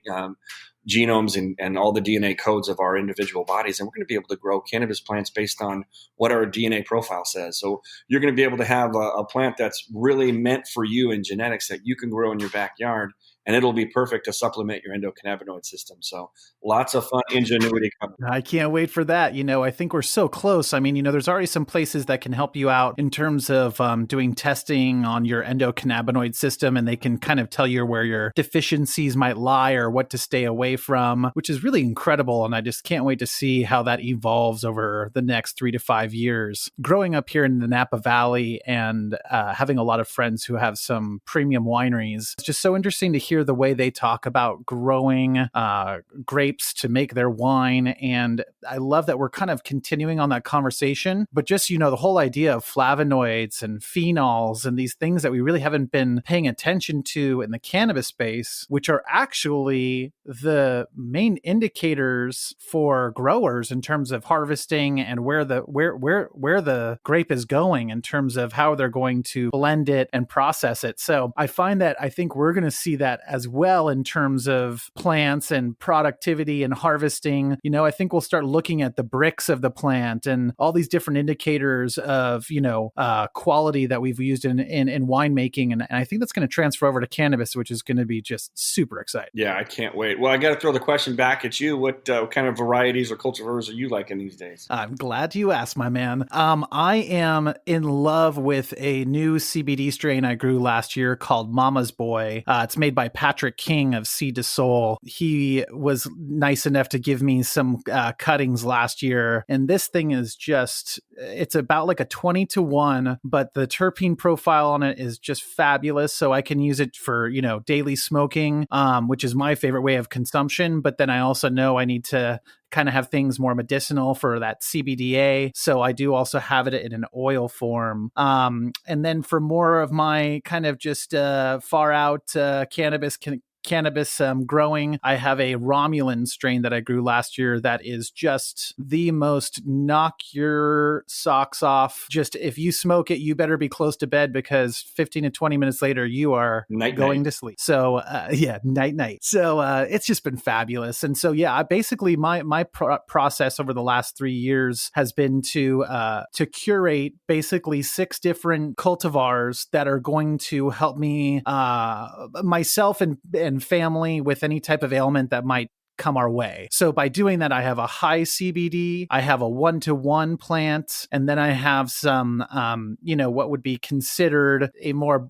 genomes and all the DNA codes of our individual bodies. And we're going to be able to grow cannabis plants based on what our DNA profile says. So you're going to be able to have a plant that's really meant for you in genetics that you can grow in your backyard, and it'll be perfect to supplement your endocannabinoid system. So lots of fun ingenuity coming.
I can't wait for that. I think we're so close. I mean, there's already some places that can help you out in terms of doing testing on your endocannabinoid system, and they can kind of tell you where your deficiencies might lie or what to stay away from, which is really incredible. And I just can't wait to see how that evolves over the next 3 to 5 years. Growing up here in the Napa Valley and having a lot of friends who have some premium wineries, it's just so interesting to hear hear the way they talk about growing grapes to make their wine. And I love that we're kind of continuing on that conversation, but just, the whole idea of flavonoids and phenols and these things that we really haven't been paying attention to in the cannabis space, which are actually the main indicators for growers in terms of harvesting and where the grape is going in terms of how they're going to blend it and process it. So I find that I think we're going to see that as well in terms of plants and productivity and harvesting. I think we'll start looking at the bricks of the plant and all these different indicators of, quality that we've used in winemaking. And I think that's going to transfer over to cannabis, which is going to be just super exciting.
Yeah, I can't wait. Well, I got to throw the question back at you. What kind of varieties or cultivars are you liking these days?
I'm glad you asked, my man. I am in love with a new CBD strain I grew last year called Mama's Boy. It's made by Patrick King of Seed to Soul. He was nice enough to give me some cuttings last year. And this thing is it's about like a 20-to-1, but the terpene profile on it is just fabulous. So I can use it for, daily smoking, which is my favorite way of consumption. But then I also know I need to kind of have things more medicinal for that CBDA. So I do also have it in an oil form. And then for more of my kind of just far out cannabis growing, I have a Romulan strain that I grew last year that is just the most knock your socks off. Just if you smoke it, you better be close to bed because 15 to 20 minutes later, you are going to sleep. So night. So it's just been fabulous. And so, I basically my process over the last 3 years has been to curate basically 6 different cultivars that are going to help me, myself and family with any type of ailment that might come our way. So by doing that, I have a high CBD, I have a 1-to-1 plant, and then I have some, what would be considered a more,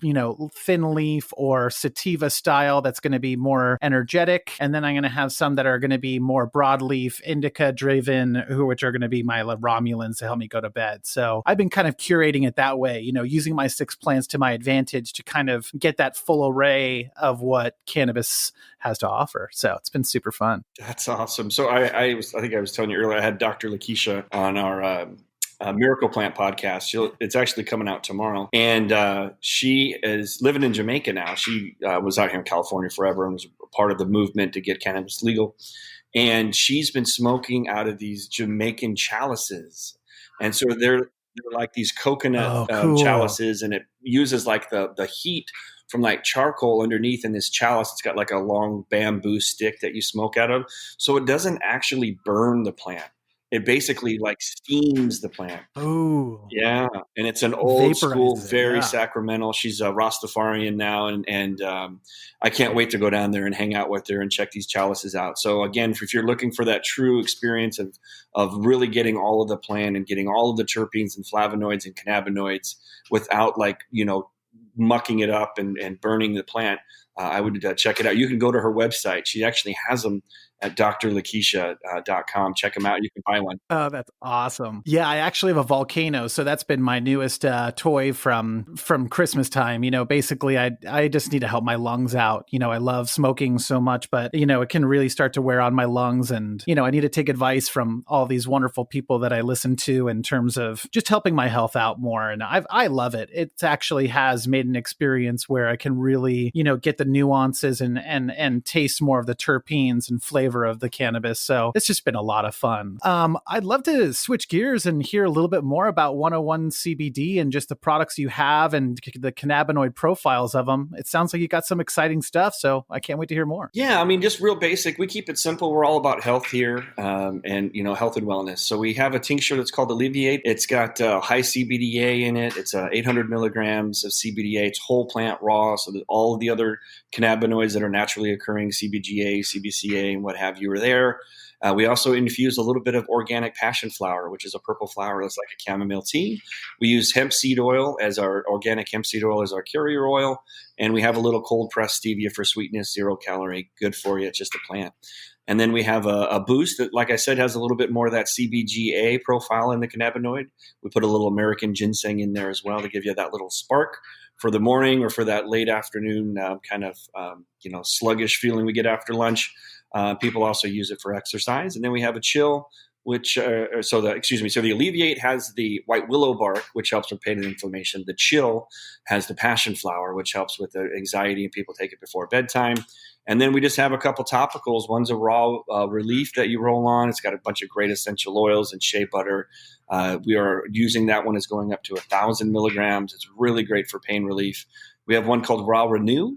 thin leaf or sativa style that's going to be more energetic. And then I'm going to have some that are going to be more broadleaf, indica driven, which are going to be my Romulans to help me go to bed. So I've been kind of curating it that way, using my 6 plants to my advantage to kind of get that full array of what cannabis has to offer. So it's been super fun.
That's awesome. So I think I was telling you earlier, I had Dr. Lakeisha on our Miracle Plant podcast. It's actually coming out tomorrow. And she is living in Jamaica now. She was out here in California forever and was part of the movement to get cannabis legal. And she's been smoking out of these Jamaican chalices. And so they're like these coconut chalices, and it uses like the heat from like charcoal underneath in this chalice. It's got like a long bamboo stick that you smoke out of. So it doesn't actually burn the plant. It basically like steams the plant.
Oh,
yeah. And it's an old school, very sacramental. She's a Rastafarian now. And I can't wait to go down there and hang out with her and check these chalices out. So again, if you're looking for that true experience of really getting all of the plant and getting all of the terpenes and flavonoids and cannabinoids without mucking it up and burning the plant, I would check it out. You can go to her website. She actually has them at drlakeisha.com. Check them out. You can buy one.
Oh, that's awesome. Yeah, I actually have a volcano. So that's been my newest toy from Christmas time. Basically, I just need to help my lungs out. I love smoking so much, but, it can really start to wear on my lungs. And, I need to take advice from all these wonderful people that I listen to in terms of just helping my health out more. And I love it. It actually has made an experience where I can really, get the nuances and taste more of the terpenes and flavor of the cannabis. So it's just been a lot of fun. I'd love to switch gears and hear a little bit more about 101 CBD and just the products you have and the cannabinoid profiles of them. It sounds like you got some exciting stuff, so I can't wait to hear more.
Yeah, just real basic. We keep it simple. We're all about health here, and health and wellness. So we have a tincture that's called Alleviate. It's got high CBDA in it. It's 800 milligrams of CBDA. It's whole plant raw, so that all of the other cannabinoids that are naturally occurring, CBGA, CBCA, and what have you, are there. We also infuse a little bit of organic passion flower, which is a purple flower that's like a chamomile tea. We use hemp seed oil as our organic hemp seed oil as our carrier oil. And we have a little cold pressed stevia for sweetness, 0 calorie, good for you. It's just a plant. And then we have a boost that, like I said, has a little bit more of that CBGA profile in the cannabinoid. We put a little American ginseng in there as well to give you that little spark for the morning or for that late afternoon sluggish feeling we get after lunch. People also use it for exercise. And then we have a chill, so the Alleviate has the white willow bark, which helps with pain and inflammation. The chill has the passion flower, which helps with the anxiety, and people take it before bedtime. And then we just have a couple topicals. One's a raw relief that you roll on. It's got a bunch of great essential oils and shea butter. We are using that one is going up to 1,000 milligrams. It's really great for pain relief. We have one called Raw Renew,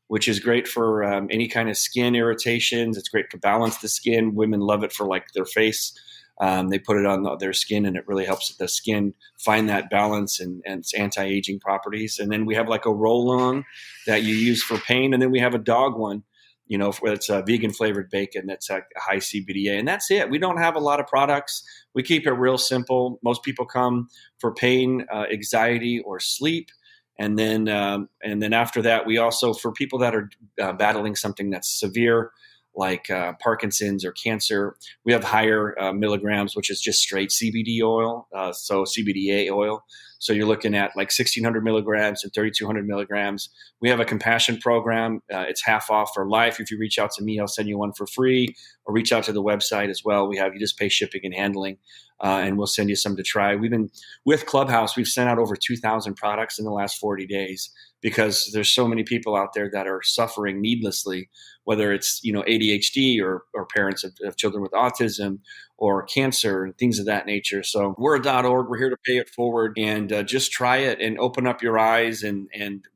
which is great for any kind of skin irritations. It's great to balance the skin. Women love it for like their face. They put it on their skin, and it really helps the skin find that balance and its anti-aging properties. And then we have like a roll-on that you use for pain. And then we have a dog one, it's a vegan flavored bacon that's a high CBDA. And that's it. We don't have a lot of products. We keep it real simple. Most people come for pain, anxiety, or sleep. And then after that, we also, for people that are battling something that's severe, like Parkinson's or cancer, we have higher milligrams, which is just straight CBD oil, so CBDA oil. So you're looking at like 1,600 milligrams and 3,200 milligrams. We have a compassion program. It's half off for life. If you reach out to me, I'll send you one for free, or reach out to the website as well. You just pay shipping and handling, and we'll send you some to try. We've been with Clubhouse. We've sent out over 2,000 products in the last 40 days because there's so many people out there that are suffering needlessly, whether it's ADHD or parents of children with autism or cancer and things of that nature. So we're a .org. We're here to pay it forward, and just try it and open up your eyes. And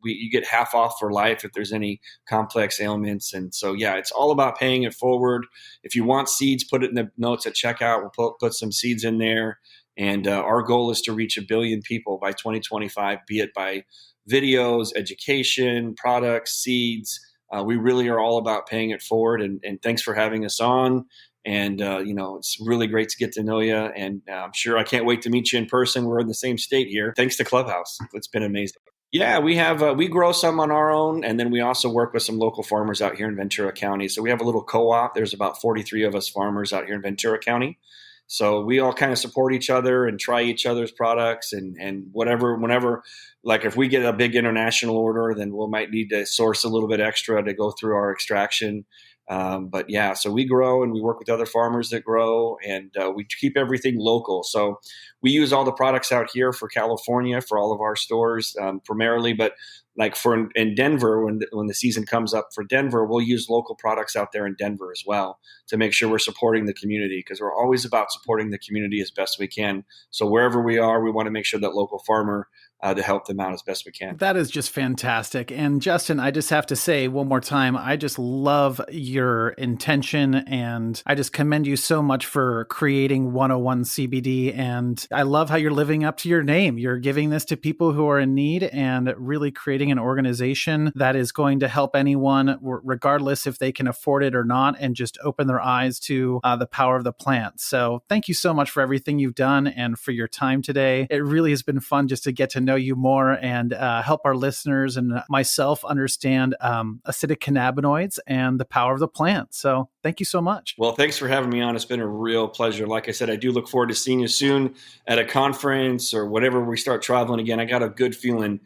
you get half off for life if there's any complex ailments. And so, yeah, it's all about paying it forward. If you want seeds, put it in the notes at checkout. We'll put some seeds in there. And our goal is to reach 1 billion people by 2025, be it by videos, education, products, seeds. We really are all about paying it forward. And thanks for having us on. And, it's really great to get to know you. And I'm sure I can't wait to meet you in person. We're in the same state here. Thanks to Clubhouse. It's been amazing. Yeah, we have we grow some on our own, and then we also work with some local farmers out here in Ventura County. So we have a little co-op. There's about 43 of us farmers out here in Ventura County. So we all kind of support each other and try each other's products and whenever, like if we get a big international order, then we might need to source a little bit extra to go through our extraction. But yeah, so we grow and we work with other farmers that grow, and we keep everything local. So we use all the products out here for California for all of our stores primarily, but like in Denver, when the season comes up for Denver, we'll use local products out there in Denver as well to make sure we're supporting the community, because we're always about supporting the community as best we can. So wherever we are, we want to make sure that local farmer to help them out as best we can.
That is just fantastic. And Justin, I just have to say one more time, I just love your intention, and I just commend you so much for creating 101 CBD. And I love how you're living up to your name. You're giving this to people who are in need and really creating an organization that is going to help anyone, regardless if they can afford it or not, and just open their eyes to the power of the plant. So thank you so much for everything you've done and for your time today. It really has been fun just to get to know you more and help our listeners and myself understand acidic cannabinoids and the power of the plant. So thank you so much.
Well, thanks for having me on. It's been a real pleasure. Like I said, I do look forward to seeing you soon at a conference or whatever we start traveling again. I got a good feeling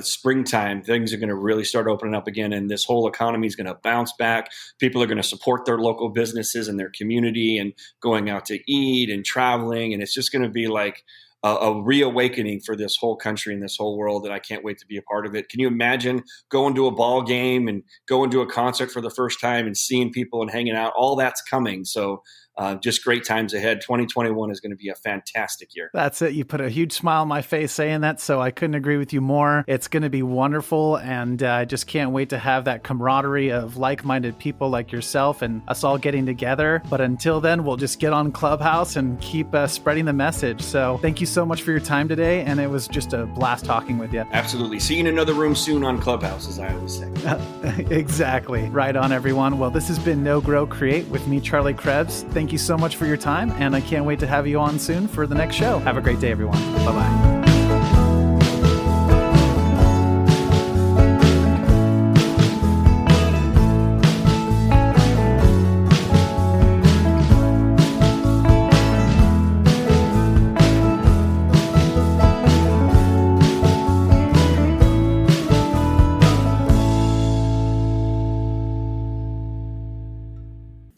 springtime, things are going to really start opening up again, and this whole economy is going to bounce back. People are going to support their local businesses and their community and going out to eat and traveling. And it's just going to be like a reawakening for this whole country and this whole world, and I can't wait to be a part of it. Can you imagine going to a ball game and going to a concert for the first time and seeing people and hanging out? All that's coming. So just great times ahead. 2021 is going to be a fantastic year.
That's it. You put a huge smile on my face saying that, so I couldn't agree with you more. It's going to be wonderful, and I just can't wait to have that camaraderie of like-minded people like yourself and us all getting together. But until then, we'll just get on Clubhouse and keep spreading the message. So thank you so much for your time today, and it was just a blast talking with you.
Absolutely. See you in another room soon on Clubhouse, as I always say.
Exactly. Right on, everyone. Well, this has been Know, Grow, Create with me, Charlie Krebs. Thank you so much for your time, and I can't wait to have you on soon for the next show. Have a great day, everyone. Bye-bye.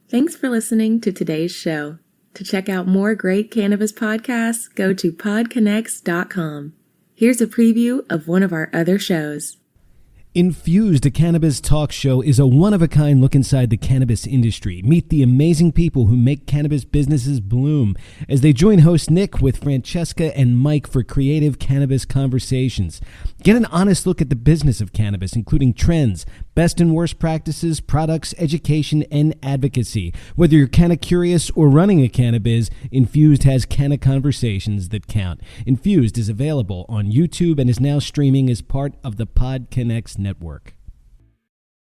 Thanks for listening to today's show. To check out more great cannabis podcasts, go to podconnects.com. Here's a preview of one of our other shows.
Infused, a cannabis talk show, is a one-of-a-kind look inside the cannabis industry. Meet the amazing people who make cannabis businesses bloom as they join host Nick with Francesca and Mike for creative cannabis conversations. Get an honest look at the business of cannabis, including trends, best and worst practices, products, education, and advocacy. Whether you're canna curious or running a cannabis, Infused has canna conversations that count. Infused is available on YouTube and is now streaming as part of the PodConnects network.